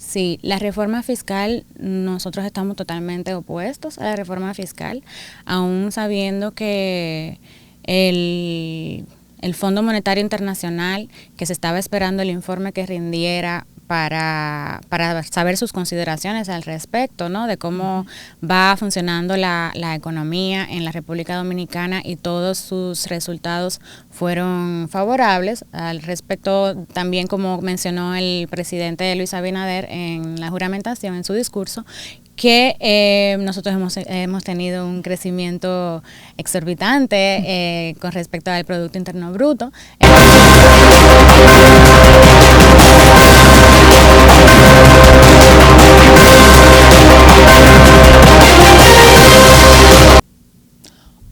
Sí, la reforma fiscal, nosotros estamos totalmente opuestos a la reforma fiscal, aún sabiendo que el Fondo Monetario Internacional, que se estaba esperando el informe que rindiera para saber sus consideraciones al respecto, ¿no? De cómo va funcionando la economía en la República Dominicana, y todos sus resultados fueron favorables. Al respecto, también como mencionó el presidente Luis Abinader en la juramentación, en su discurso, que nosotros hemos tenido un crecimiento exorbitante con respecto al Producto Interno Bruto.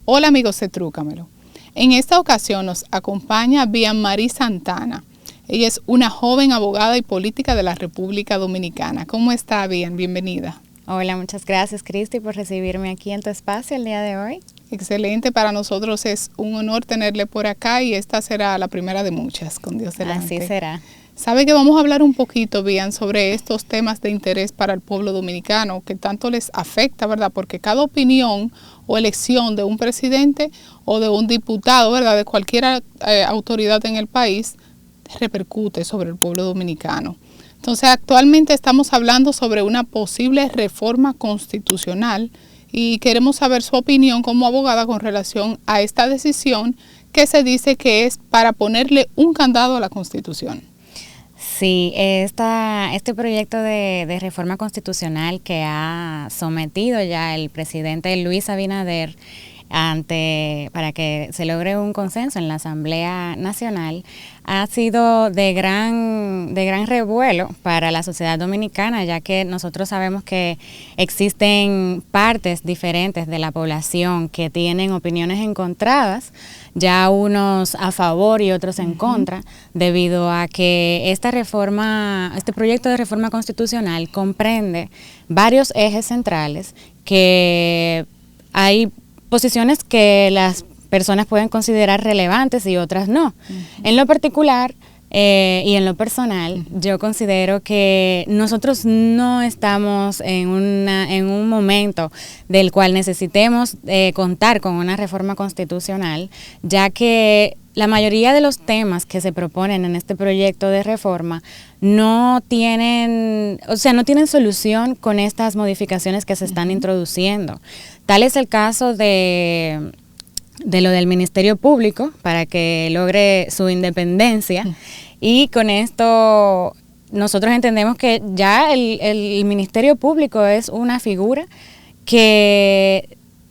Hola amigos de Trúcamelo. En esta ocasión nos acompaña Bianmarie Santana. Ella es una joven abogada y política de la República Dominicana. ¿Cómo está, Bian? Bienvenida. Hola, muchas gracias, Cristi, por recibirme aquí en tu espacio el día de hoy. Excelente, para nosotros es un honor tenerle por acá, y esta será la primera de muchas, con Dios delante. Así será. Sabe que vamos a hablar un poquito, Bian, sobre estos temas de interés para el pueblo dominicano, que tanto les afecta, ¿verdad? Porque cada opinión o elección de un presidente o de un diputado, ¿verdad?, de cualquier autoridad en el país, repercute sobre el pueblo dominicano. Entonces, actualmente estamos hablando sobre una posible reforma constitucional, y queremos saber su opinión como abogada con relación a esta decisión que se dice que es para ponerle un candado a la Constitución. Sí, este proyecto de reforma constitucional que ha sometido ya el presidente Luis Abinader para que se logre un consenso en la Asamblea Nacional, ha sido de gran revuelo para la sociedad dominicana, ya que nosotros sabemos que existen partes diferentes de la población que tienen opiniones encontradas, ya unos a favor y otros en contra, debido a que este proyecto de reforma constitucional comprende varios ejes centrales, que hay posiciones que las personas pueden considerar relevantes y otras no. En lo particular y en lo personal, yo considero que nosotros no estamos en un momento del cual necesitemos contar con una reforma constitucional, ya que la mayoría de los temas que se proponen en este proyecto de reforma no tienen solución con estas modificaciones que se están introduciendo. Tal es el caso de lo del Ministerio Público, para que logre su independencia, y con esto nosotros entendemos que ya el Ministerio Público es una figura que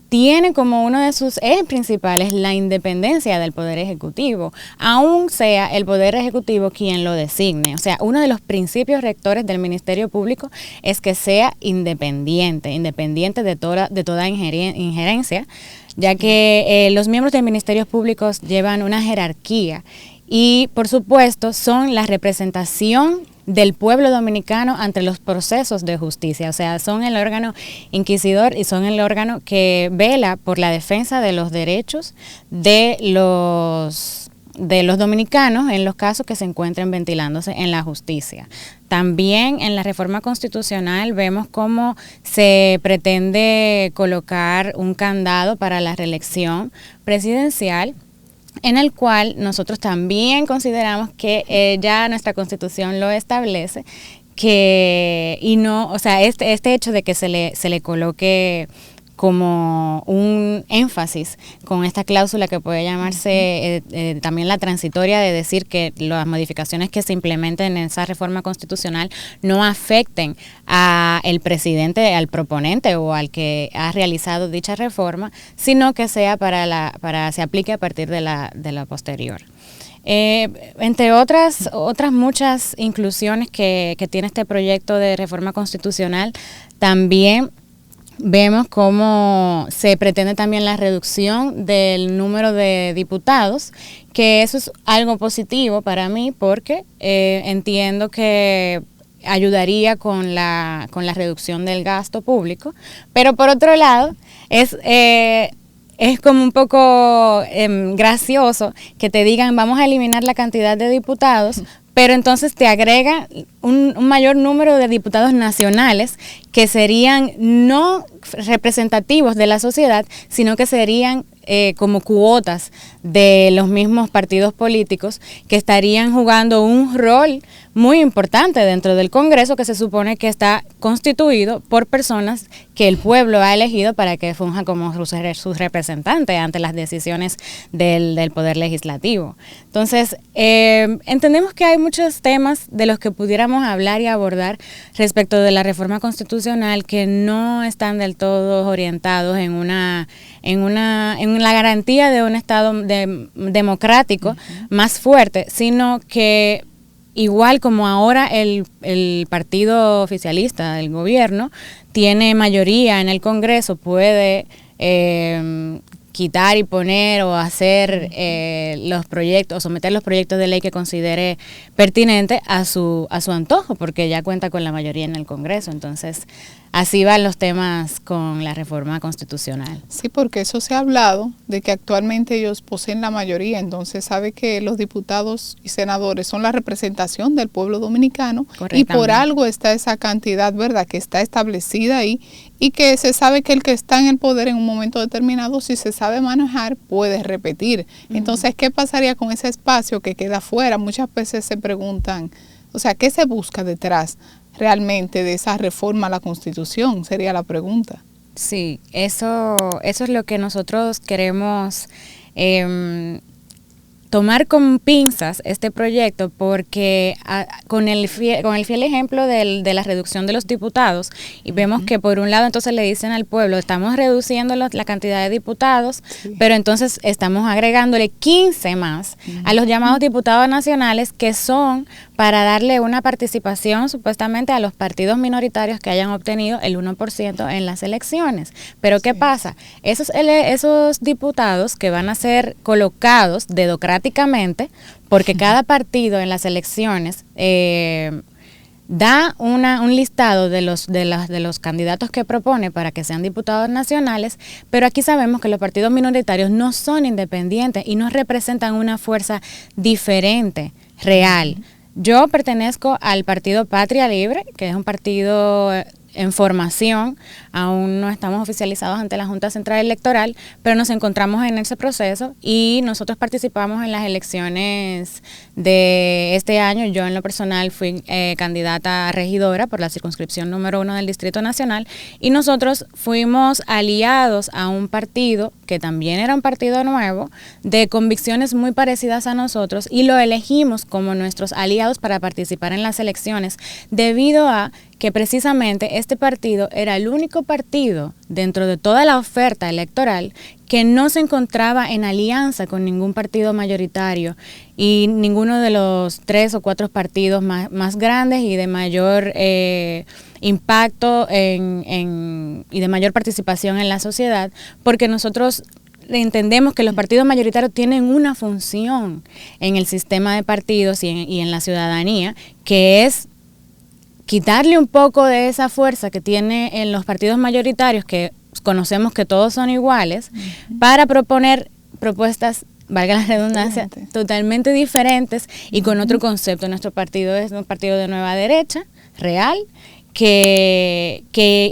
tiene como uno de sus ejes principales la independencia del Poder Ejecutivo, aun sea el Poder Ejecutivo quien lo designe. O sea, uno de los principios rectores del Ministerio Público es que sea independiente de toda injerencia, ya que los miembros del Ministerio Público llevan una jerarquía y, por supuesto, son la representación del pueblo dominicano ante los procesos de justicia. O sea, son el órgano inquisidor y son el órgano que vela por la defensa de los derechos de los dominicanos en los casos que se encuentren ventilándose en la justicia. También en la reforma constitucional vemos cómo se pretende colocar un candado para la reelección presidencial, en el cual nosotros también consideramos que ya nuestra Constitución lo establece, este hecho de que se le coloque como un énfasis con esta cláusula que puede llamarse también la transitoria, de decir que las modificaciones que se implementen en esa reforma constitucional no afecten al presidente, al proponente o al que ha realizado dicha reforma, sino que sea se aplique a partir de la posterior. Entre otras muchas inclusiones que tiene este proyecto de reforma constitucional, también vemos cómo se pretende también la reducción del número de diputados, que eso es algo positivo para mí, porque entiendo que ayudaría con la reducción del gasto público, pero por otro lado es como un poco gracioso que te digan vamos a eliminar la cantidad de diputados, pero entonces te agrega un mayor número de diputados nacionales que serían no representativos de la sociedad, sino que serían como cuotas de los mismos partidos políticos que estarían jugando un rol muy importante dentro del Congreso, que se supone que está constituido por personas que el pueblo ha elegido para que funja como sus representantes ante las decisiones del Poder Legislativo. Entonces, entendemos que hay muchos temas de los que pudiéramos hablar y abordar respecto de la reforma constitucional que no están del todo orientados en la garantía de un Estado democrático más fuerte, sino que igual como ahora el partido oficialista del gobierno tiene mayoría en el Congreso, puede quitar y poner o hacer los proyectos, o someter los proyectos de ley que considere pertinente a su antojo, porque ya cuenta con la mayoría en el Congreso. Entonces, así van los temas con la reforma constitucional. Sí, porque eso se ha hablado de que actualmente ellos poseen la mayoría, entonces sabe que los diputados y senadores son la representación del pueblo dominicano y por algo está esa cantidad, ¿verdad?, que está establecida ahí y que se sabe que el que está en el poder en un momento determinado, si se sabe manejar, puede repetir. Entonces, ¿qué pasaría con ese espacio que queda afuera? Muchas veces se preguntan, o sea, ¿qué se busca detrás realmente de esa reforma a la Constitución? Sería la pregunta. Sí, eso es lo que nosotros queremos tomar con pinzas este proyecto, porque con el fiel ejemplo de la reducción de los diputados, y vemos que por un lado entonces le dicen al pueblo, estamos reduciendo la cantidad de diputados, pero entonces estamos agregándole 15 más a los llamados diputados nacionales, que son para darle una participación supuestamente a los partidos minoritarios que hayan obtenido el 1% en las elecciones. Pero ¿qué pasa? Esos diputados que van a ser colocados dedocráticamente, porque cada partido en las elecciones da un listado de los candidatos que propone para que sean diputados nacionales, pero aquí sabemos que los partidos minoritarios no son independientes y no representan una fuerza diferente, real. Yo pertenezco al partido Patria Libre, que es un partido en formación, aún no estamos oficializados ante la Junta Central Electoral, pero nos encontramos en ese proceso y nosotros participamos en las elecciones de este año. Yo en lo personal fui candidata a regidora por la circunscripción número 1 del Distrito Nacional, y nosotros fuimos aliados a un partido que también era un partido nuevo, de convicciones muy parecidas a nosotros, y lo elegimos como nuestros aliados para participar en las elecciones, debido a que precisamente este partido era el único partido dentro de toda la oferta electoral que no se encontraba en alianza con ningún partido mayoritario y ninguno de los 3 o 4 partidos más grandes y de mayor impacto y de mayor participación en la sociedad, porque nosotros entendemos que los partidos mayoritarios tienen una función en el sistema de partidos y en la ciudadanía, que es quitarle un poco de esa fuerza que tiene en los partidos mayoritarios, que conocemos que todos son iguales, para proponer propuestas, valga la redundancia, totalmente diferentes y con otro concepto. Nuestro partido es un partido de nueva derecha, real, que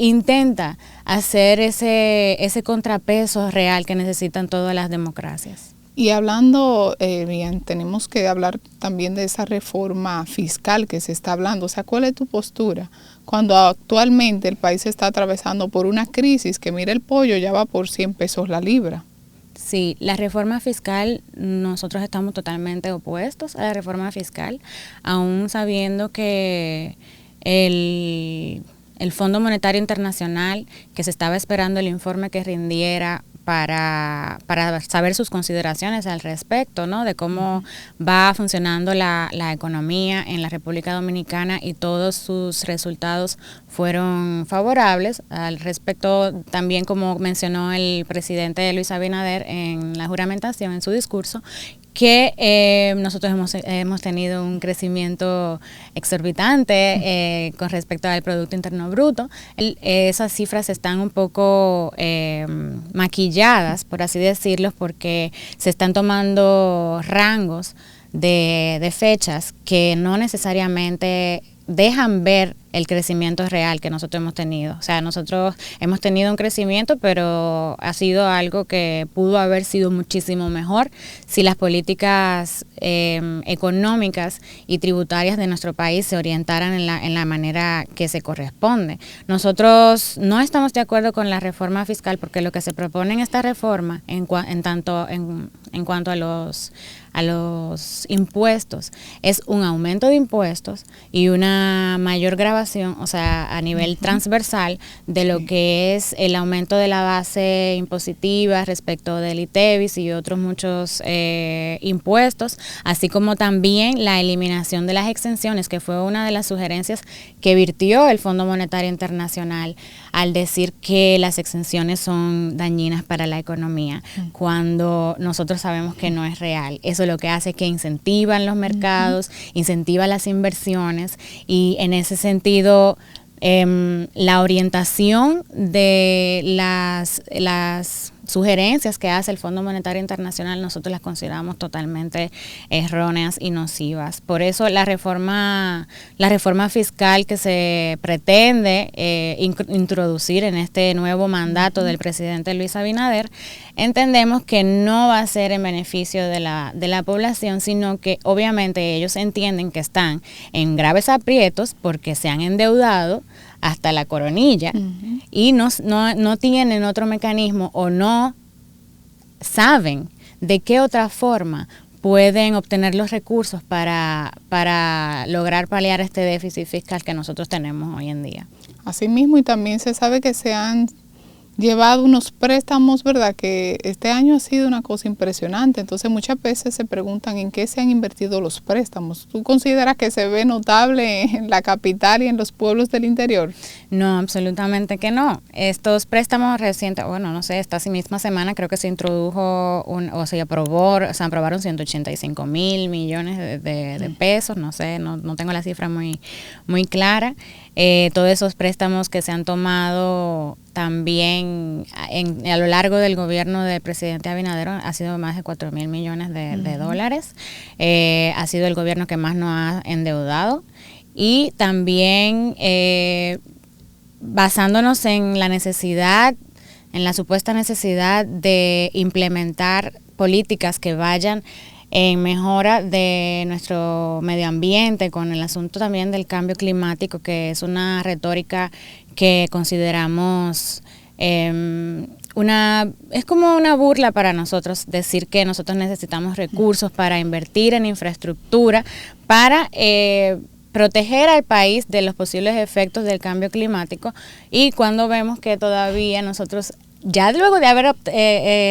intenta hacer ese contrapeso real que necesitan todas las democracias. Y hablando, bien, tenemos que hablar también de esa reforma fiscal que se está hablando. O sea, ¿cuál es tu postura cuando actualmente el país está atravesando por una crisis que, mira, el pollo ya va por 100 pesos la libra? Sí, la reforma fiscal, nosotros estamos totalmente opuestos a la reforma fiscal, aún sabiendo que el Fondo Monetario Internacional, que se estaba esperando el informe que rindiera para saber sus consideraciones al respecto, ¿no?, de cómo va funcionando la economía en la República Dominicana, y todos sus resultados fueron favorables. Al respecto, también, como mencionó el presidente Luis Abinader en la juramentación, en su discurso, que nosotros hemos tenido un crecimiento exorbitante con respecto al Producto Interno Bruto. Esas cifras están un poco maquilladas, por así decirlo, porque se están tomando rangos de fechas que no necesariamente dejan ver el crecimiento real que nosotros hemos tenido. O sea, nosotros hemos tenido un crecimiento, pero ha sido algo que pudo haber sido muchísimo mejor si las políticas económicas y tributarias de nuestro país se orientaran en la manera que se corresponde. Nosotros no estamos de acuerdo con la reforma fiscal porque lo que se propone en esta reforma, en cuanto a los impuestos, es un aumento de impuestos y una mayor grabación, o sea, a nivel transversal de lo que es el aumento de la base impositiva respecto del ITEVIS y otros muchos impuestos, así como también la eliminación de las exenciones, que fue una de las sugerencias que virtió el Fondo Monetario Internacional al decir que las exenciones son dañinas para la economía, cuando nosotros sabemos que no es real. Eso lo que hace es que incentivan los mercados, incentiva las inversiones, y en ese sentido la orientación de las sugerencias que hace el Fondo Monetario Internacional nosotros las consideramos totalmente erróneas y nocivas. Por eso la reforma fiscal que se pretende introducir en este nuevo mandato del presidente Luis Abinader, entendemos que no va a ser en beneficio de la población, sino que obviamente ellos entienden que están en graves aprietos porque se han endeudado hasta la coronilla y no tienen otro mecanismo o no saben de qué otra forma pueden obtener los recursos para lograr paliar este déficit fiscal que nosotros tenemos hoy en día. Asimismo, y también se sabe que se han llevado unos préstamos, ¿verdad? Que este año ha sido una cosa impresionante. Entonces muchas veces se preguntan en qué se han invertido los préstamos. ¿Tú consideras que se ve notable en la capital y en los pueblos del interior? No, absolutamente que no. Estos préstamos recientes, bueno, no sé, esta misma semana creo que se introdujo se aprobaron 185 mil millones de pesos, no sé, no tengo la cifra muy clara. Todos esos préstamos que se han tomado también a lo largo del gobierno del presidente Abinader ha sido más de 4 mil millones de dólares. Ha sido el gobierno que más nos ha endeudado, y también basándonos en la supuesta necesidad de implementar políticas que vayan en mejora de nuestro medio ambiente, con el asunto también del cambio climático, que es una retórica que consideramos es como una burla para nosotros decir que nosotros necesitamos recursos para invertir en infraestructura para proteger al país de los posibles efectos del cambio climático, y cuando vemos que todavía nosotros, ya luego de haber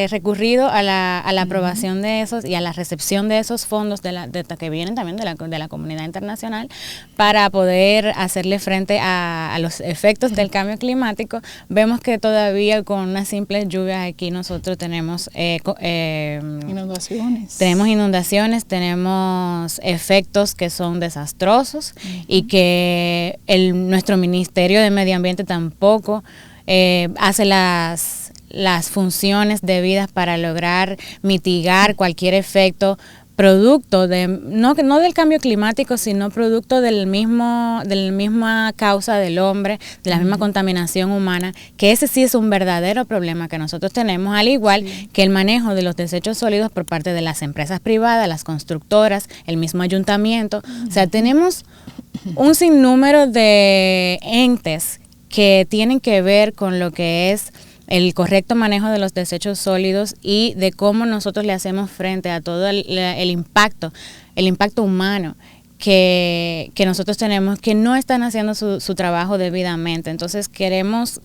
recurrido a la aprobación de esos y a la recepción de esos fondos que vienen también de la comunidad internacional para poder hacerle frente a los efectos del cambio climático, vemos que todavía con unas simples lluvias aquí nosotros tenemos inundaciones, tenemos efectos que son desastrosos, y que nuestro Ministerio de Medio Ambiente tampoco hace las funciones debidas para lograr mitigar cualquier efecto producto no del cambio climático, sino producto de la misma causa del hombre, de la misma contaminación humana, que ese sí es un verdadero problema que nosotros tenemos, al igual que el manejo de los desechos sólidos por parte de las empresas privadas, las constructoras, el mismo ayuntamiento. O sea, tenemos un sinnúmero de entes que tienen que ver con lo que es el correcto manejo de los desechos sólidos y de cómo nosotros le hacemos frente a todo el impacto humano que nosotros tenemos, que no están haciendo su trabajo debidamente. Entonces queremos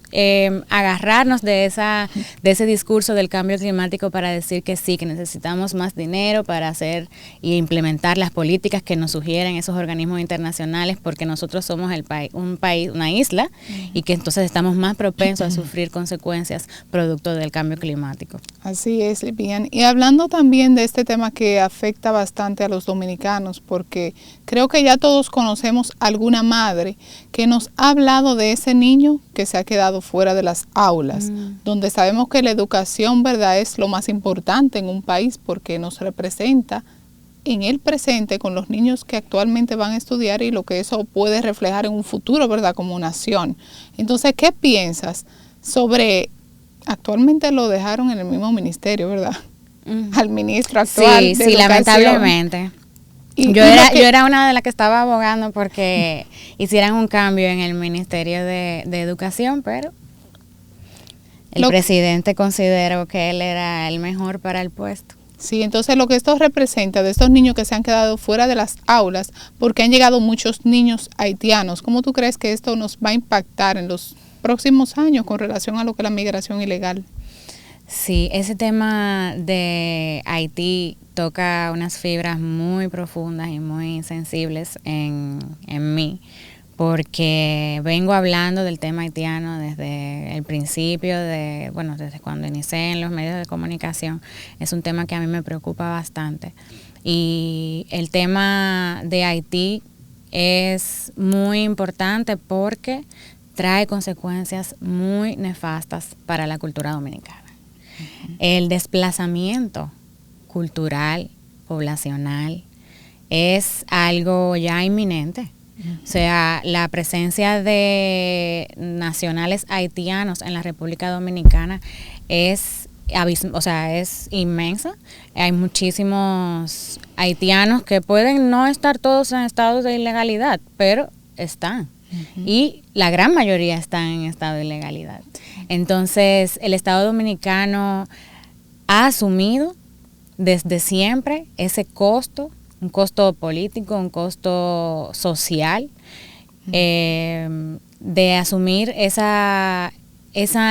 agarrarnos de ese discurso del cambio climático para decir que sí, que necesitamos más dinero para hacer y implementar las políticas que nos sugieren esos organismos internacionales, porque nosotros somos una isla, y que entonces estamos más propensos a sufrir consecuencias producto del cambio climático. Así es, bien. Y hablando también de este tema que afecta bastante a los dominicanos, porque creo que ya todos conocemos alguna madre que nos ha hablado de ese niño que se ha quedado fuera de las aulas, donde sabemos que la educación, ¿verdad?, es lo más importante en un país porque nos representa en el presente con los niños que actualmente van a estudiar y lo que eso puede reflejar en un futuro, ¿verdad? Como nación. Entonces, ¿qué piensas sobre, actualmente lo dejaron en el mismo ministerio, ¿verdad? Al ministro actual de Educación. Lamentablemente. Yo era una de las que estaba abogando porque hicieran un cambio en el Ministerio de Educación, pero el presidente consideró que él era el mejor para el puesto. Sí, entonces lo que esto representa de estos niños que se han quedado fuera de las aulas, porque han llegado muchos niños haitianos, ¿cómo tú crees que esto nos va a impactar en los próximos años con relación a lo que es la migración ilegal? Sí, ese tema de Haití toca unas fibras muy profundas y muy sensibles en mí, porque vengo hablando del tema haitiano desde el principio, desde cuando inicié en los medios de comunicación. Es un tema que a mí me preocupa bastante. Y el tema de Haití es muy importante porque trae consecuencias muy nefastas para la cultura dominicana. El desplazamiento cultural, poblacional, es algo ya inminente. O sea, la presencia de nacionales haitianos en la República Dominicana es inmensa. Hay muchísimos haitianos que pueden no estar todos en estados de ilegalidad, pero están. Y la gran mayoría están en estado de ilegalidad. Entonces, el Estado Dominicano ha asumido desde siempre ese costo, un costo político, un costo social, de asumir esa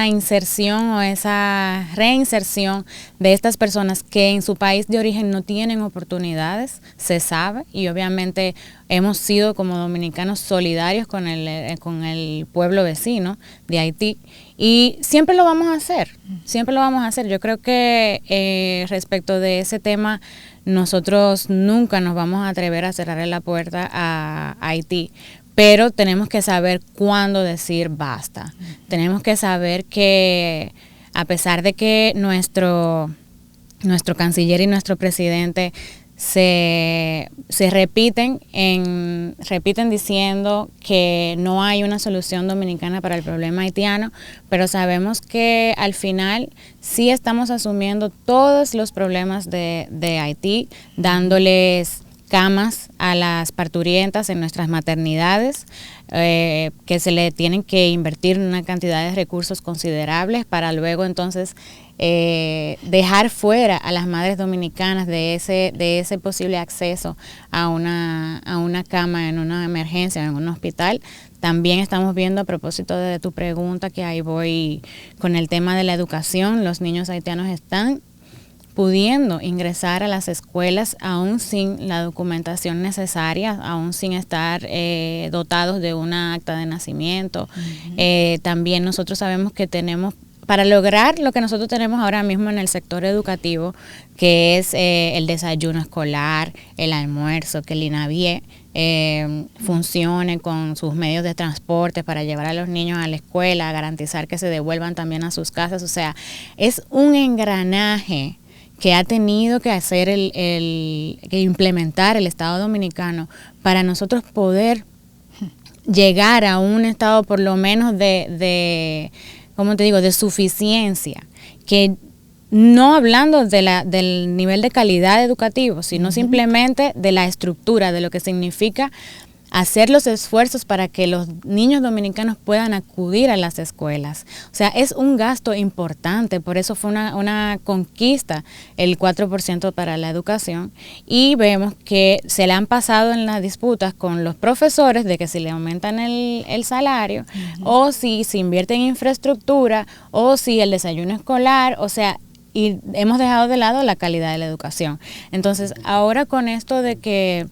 inserción o esa reinserción de estas personas que en su país de origen no tienen oportunidades, se sabe, y obviamente hemos sido como dominicanos solidarios con el pueblo vecino de Haití, y siempre lo vamos a hacer, siempre lo vamos a hacer. Yo creo que respecto de ese tema, nosotros nunca nos vamos a atrever a cerrarle la puerta a Haití. Pero tenemos que saber cuándo decir basta. Tenemos que saber que a pesar de que nuestro canciller y nuestro presidente se repiten diciendo que no hay una solución dominicana para el problema haitiano, pero sabemos que al final sí estamos asumiendo todos los problemas de Haití, dándoles camas a las parturientas en nuestras maternidades, que se le tienen que invertir una cantidad de recursos considerables para luego entonces dejar fuera a las madres dominicanas de ese posible acceso a una cama en una emergencia, en un hospital. También estamos viendo, a propósito de tu pregunta, que ahí voy con el tema de la educación, los niños haitianos están pudiendo ingresar a las escuelas aún sin la documentación necesaria, aún sin estar dotados de una acta de nacimiento. También nosotros sabemos que tenemos, para lograr lo que nosotros tenemos ahora mismo en el sector educativo, que es el desayuno escolar, el almuerzo, que el INAVIE funcione con sus medios de transporte para llevar a los niños a la escuela, garantizar que se devuelvan también a sus casas. O sea, es un engranaje que ha tenido que hacer que implementar el Estado Dominicano para nosotros poder llegar a un estado por lo menos de suficiencia, que no hablando del nivel de calidad educativo, sino simplemente de la estructura, de lo que significa hacer los esfuerzos para que los niños dominicanos puedan acudir a las escuelas. O sea, es un gasto importante, por eso fue una conquista el 4% para la educación, y vemos que se le han pasado en las disputas con los profesores de que si le aumentan el salario, o si se invierte en infraestructura, o si el desayuno escolar, o sea, y hemos dejado de lado la calidad de la educación. Entonces, ahora con esto de que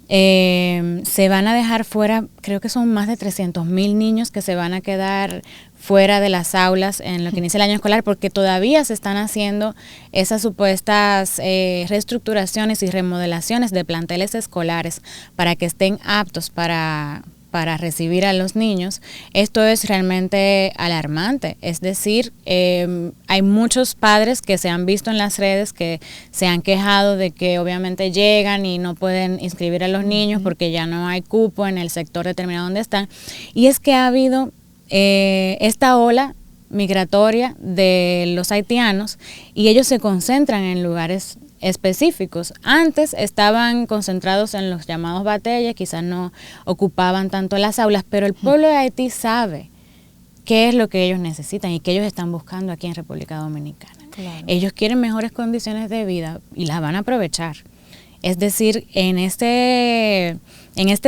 se van a dejar fuera, creo que son más de 300,000 niños que se van a quedar fuera de las aulas en lo que inicia el año escolar, porque todavía se están haciendo esas supuestas reestructuraciones y remodelaciones de planteles escolares para que estén aptos para para recibir a los niños, esto es realmente alarmante. Es decir, hay muchos padres que se han visto en las redes que se han quejado de que obviamente llegan y no pueden inscribir a los niños porque ya no hay cupo en el sector determinado donde están. Y es que ha habido esta ola migratoria de los haitianos y ellos se concentran en lugares específicos. Antes estaban concentrados en los llamados batalles, quizás no ocupaban tanto las aulas, pero el pueblo de Haití sabe qué es lo que ellos necesitan y qué ellos están buscando aquí en República Dominicana. Claro. Ellos quieren mejores condiciones de vida y las van a aprovechar. Es decir, en este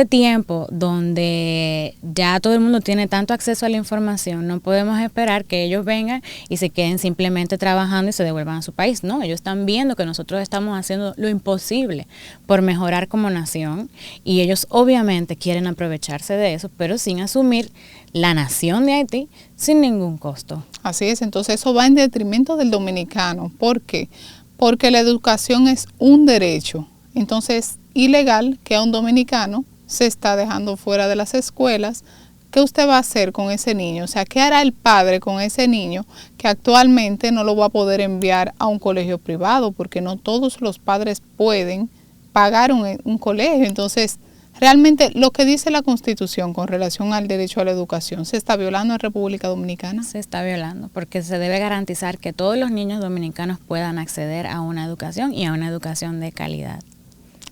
tiempo donde ya todo el mundo tiene tanto acceso a la información, no podemos esperar que ellos vengan y se queden simplemente trabajando y se devuelvan a su país. No, ellos están viendo que nosotros estamos haciendo lo imposible por mejorar como nación y ellos obviamente quieren aprovecharse de eso, pero sin asumir la nación de Haití sin ningún costo. Así es, entonces eso va en detrimento del dominicano. ¿Por qué? Porque la educación es un derecho. Entonces, ilegal que a un dominicano se está dejando fuera de las escuelas. ¿Qué usted va a hacer con ese niño? O sea, ¿qué hará el padre con ese niño que actualmente no lo va a poder enviar a un colegio privado? Porque no todos los padres pueden pagar un colegio. Entonces, realmente lo que dice la Constitución con relación al derecho a la educación, ¿se está violando en República Dominicana? Se está violando porque se debe garantizar que todos los niños dominicanos puedan acceder a una educación y a una educación de calidad.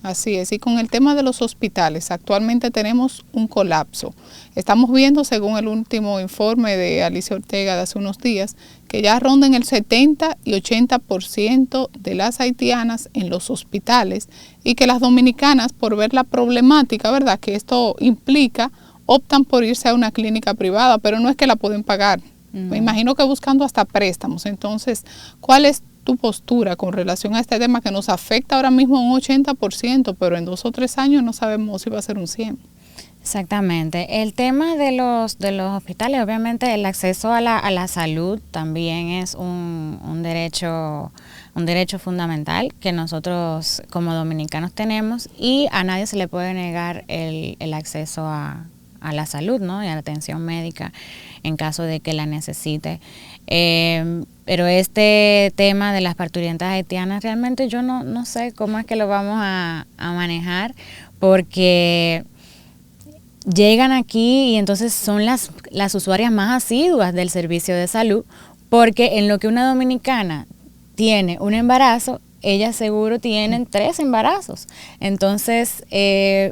Así es, y con el tema de los hospitales, actualmente tenemos un colapso. Estamos viendo, según el último informe de Alicia Ortega de hace unos días, que ya rondan el 70 y 80% de las haitianas en los hospitales y que las dominicanas, por ver la problemática, ¿verdad?, que esto implica, optan por irse a una clínica privada, pero no es que la pueden pagar. Me imagino que buscando hasta préstamos. Entonces, ¿cuál es tu postura con relación a este tema que nos afecta ahora mismo un 80%, pero en 2 o 3 años no sabemos si va a ser un 100%? Exactamente. El tema de los hospitales, obviamente el acceso a la salud también es un derecho fundamental que nosotros como dominicanos tenemos y a nadie se le puede negar el acceso a la salud, ¿no? Y a la atención médica en caso de que la necesite. Pero este tema de las parturientas haitianas realmente yo no sé cómo es que lo vamos a manejar porque llegan aquí y entonces son las usuarias más asiduas del servicio de salud porque en lo que una dominicana tiene un embarazo, ellas seguro tienen 3 embarazos. Entonces,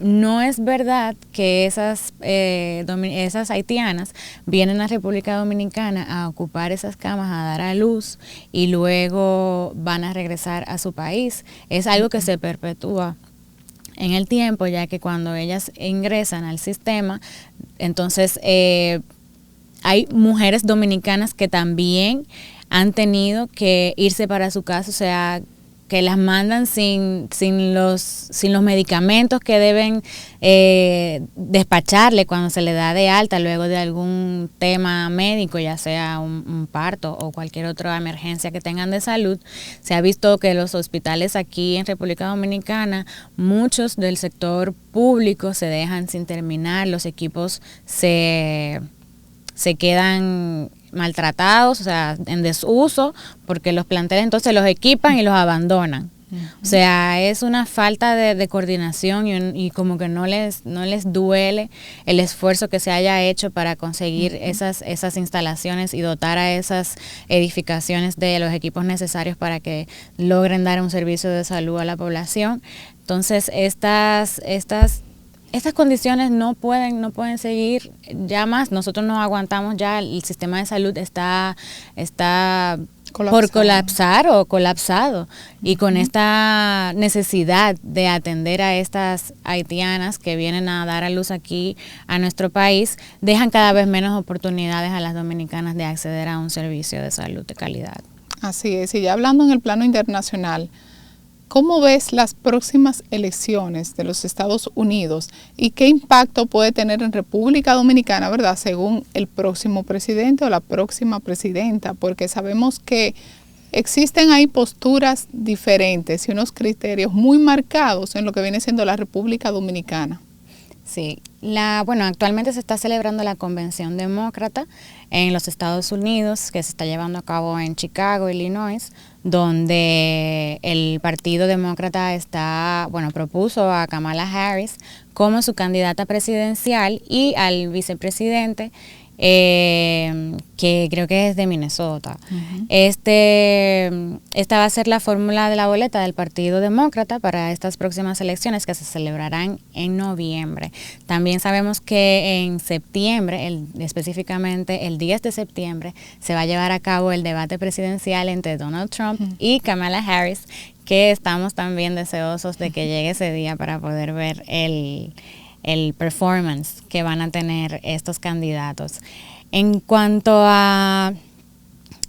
no es verdad que esas haitianas vienen a República Dominicana a ocupar esas camas, a dar a luz y luego van a regresar a su país. Es algo que se perpetúa en el tiempo, ya que cuando ellas ingresan al sistema, entonces hay mujeres dominicanas que también han tenido que irse para su casa, o sea, que las mandan sin los medicamentos que deben despacharle cuando se le da de alta luego de algún tema médico, ya sea un parto o cualquier otra emergencia que tengan de salud. Se ha visto que los hospitales aquí en República Dominicana, muchos del sector público se dejan sin terminar, los equipos se quedan maltratados, o sea, en desuso, porque los planteles entonces los equipan y los abandonan. O sea, es una falta de coordinación y como que no les duele el esfuerzo que se haya hecho para conseguir esas instalaciones y dotar a esas edificaciones de los equipos necesarios para que logren dar un servicio de salud a la población. Entonces, estas condiciones no pueden seguir ya más. Nosotros no aguantamos ya, el sistema de salud está por colapsar o colapsado. Y con esta necesidad de atender a estas haitianas que vienen a dar a luz aquí a nuestro país, dejan cada vez menos oportunidades a las dominicanas de acceder a un servicio de salud de calidad. Así es, y ya hablando en el plano internacional, ¿cómo ves las próximas elecciones de los Estados Unidos y qué impacto puede tener en República Dominicana, verdad, según el próximo presidente o la próxima presidenta? Porque sabemos que existen ahí posturas diferentes y unos criterios muy marcados en lo que viene siendo la República Dominicana. Sí, Bueno, actualmente se está celebrando la Convención Demócrata en los Estados Unidos, que se está llevando a cabo en Chicago, Illinois, donde el Partido Demócrata propuso a Kamala Harris como su candidata presidencial y al vicepresidente, que creo que es de Minnesota. Esta va a ser la fórmula de la boleta del Partido Demócrata para estas próximas elecciones que se celebrarán en noviembre. También sabemos que en septiembre, específicamente el 10 de septiembre, se va a llevar a cabo el debate presidencial entre Donald Trump y Kamala Harris, que estamos también deseosos de que llegue ese día para poder ver el performance que van a tener estos candidatos. En cuanto a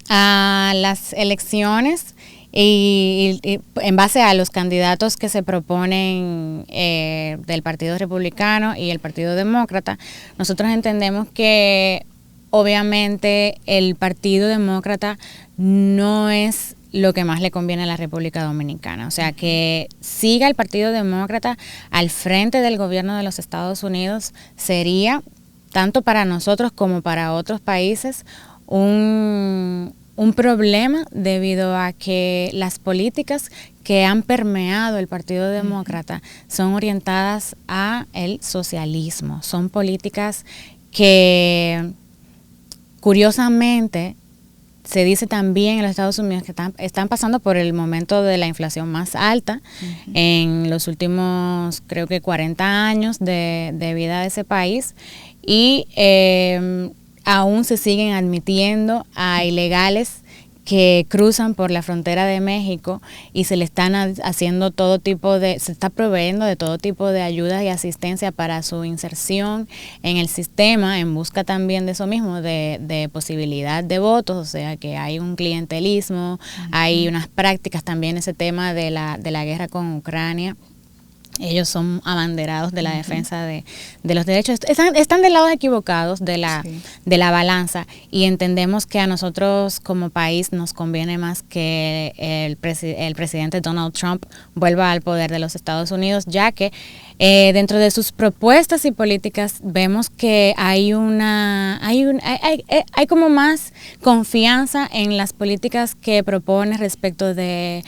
las elecciones y en base a los candidatos que se proponen del Partido Republicano y el Partido Demócrata, nosotros entendemos que obviamente el Partido Demócrata no es lo que más le conviene a la República Dominicana. O sea, que siga el Partido Demócrata al frente del gobierno de los Estados Unidos sería, tanto para nosotros como para otros países, un problema, debido a que las políticas que han permeado el Partido Demócrata son orientadas a el socialismo. Son políticas que, curiosamente, se dice también en los Estados Unidos que están pasando por el momento de la inflación más alta en los últimos, creo que 40 años de vida de ese país, y aún se siguen admitiendo a ilegales que cruzan por la frontera de México, y se le están haciendo se está proveyendo de todo tipo de ayudas y asistencia para su inserción en el sistema, en busca también de eso mismo, de posibilidad de votos. O sea que hay un clientelismo, hay unas prácticas también, ese tema de la guerra con Ucrania. Ellos son abanderados de la defensa de los derechos. Están del lado equivocados de la balanza, y entendemos que a nosotros como país nos conviene más que el presidente Donald Trump vuelva al poder de los Estados Unidos, ya que dentro de sus propuestas y políticas vemos que hay como más confianza en las políticas que propone respecto de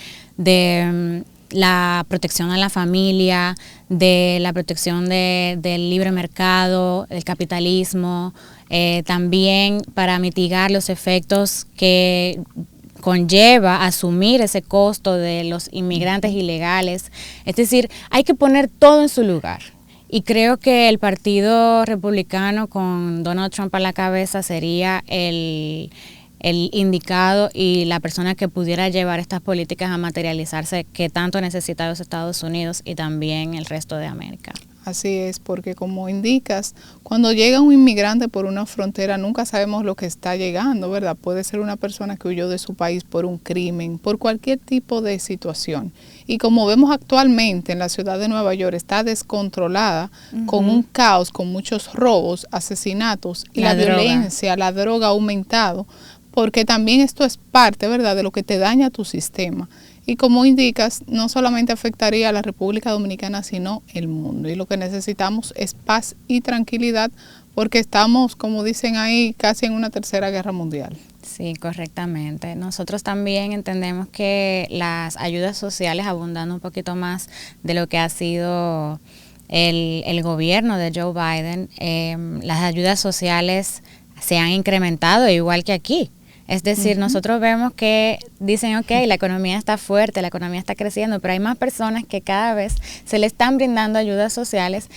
la protección a la familia, de la protección del libre mercado, el capitalismo, también para mitigar los efectos que conlleva asumir ese costo de los inmigrantes ilegales. Es decir, hay que poner todo en su lugar. Y creo que el Partido Republicano, con Donald Trump a la cabeza, sería el indicado y la persona que pudiera llevar estas políticas a materializarse, que tanto necesita los Estados Unidos y también el resto de América. Así es, porque como indicas, cuando llega un inmigrante por una frontera, nunca sabemos lo que está llegando, ¿verdad? Puede ser una persona que huyó de su país por un crimen, por cualquier tipo de situación. Y como vemos actualmente en la ciudad de Nueva York, está descontrolada, con un caos, con muchos robos, asesinatos y la violencia, la droga ha aumentado, porque también esto es parte, ¿verdad?, de lo que te daña tu sistema. Y como indicas, no solamente afectaría a la República Dominicana, sino el mundo. Y lo que necesitamos es paz y tranquilidad, porque estamos, como dicen ahí, casi en una tercera guerra mundial. Sí, correctamente. Nosotros también entendemos que las ayudas sociales, abundando un poquito más de lo que ha sido el gobierno de Joe Biden, las ayudas sociales se han incrementado igual que aquí. Es decir, nosotros vemos que dicen, ok, la economía está fuerte, la economía está creciendo, pero hay más personas que cada vez se le están brindando ayudas sociales,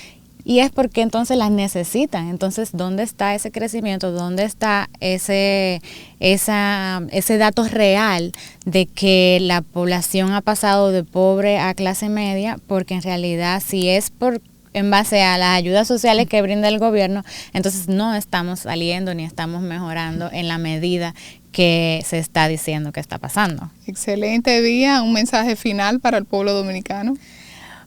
y es porque entonces las necesitan. Entonces, ¿dónde está ese crecimiento? ¿Dónde está ese dato real de que la población ha pasado de pobre a clase media? Porque en realidad, si es en base a las ayudas sociales que brinda el gobierno, entonces no estamos saliendo ni estamos mejorando en la medida que se está diciendo que está pasando. Excelente día. Un mensaje final para el pueblo dominicano.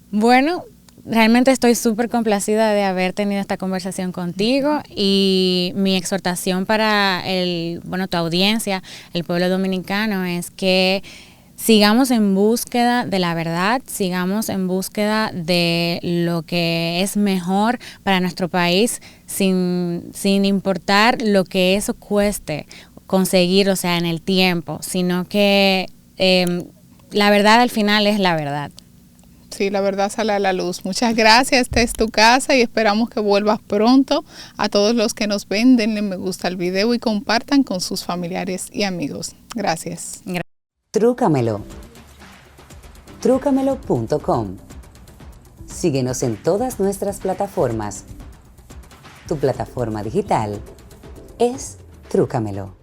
Bueno, realmente estoy súper complacida de haber tenido esta conversación contigo, y mi exhortación para tu audiencia, el pueblo dominicano, es que sigamos en búsqueda de la verdad, sigamos en búsqueda de lo que es mejor para nuestro país, sin importar lo que eso cueste conseguir, o sea, en el tiempo, sino que la verdad al final es la verdad. Sí, la verdad sale a la luz. Muchas gracias, esta es tu casa y esperamos que vuelvas pronto. A todos los que nos ven, denle me gusta al video y compartan con sus familiares y amigos. Gracias. Trúcamelo. Trúcamelo.com. Síguenos en todas nuestras plataformas. Tu plataforma digital es Trúcamelo.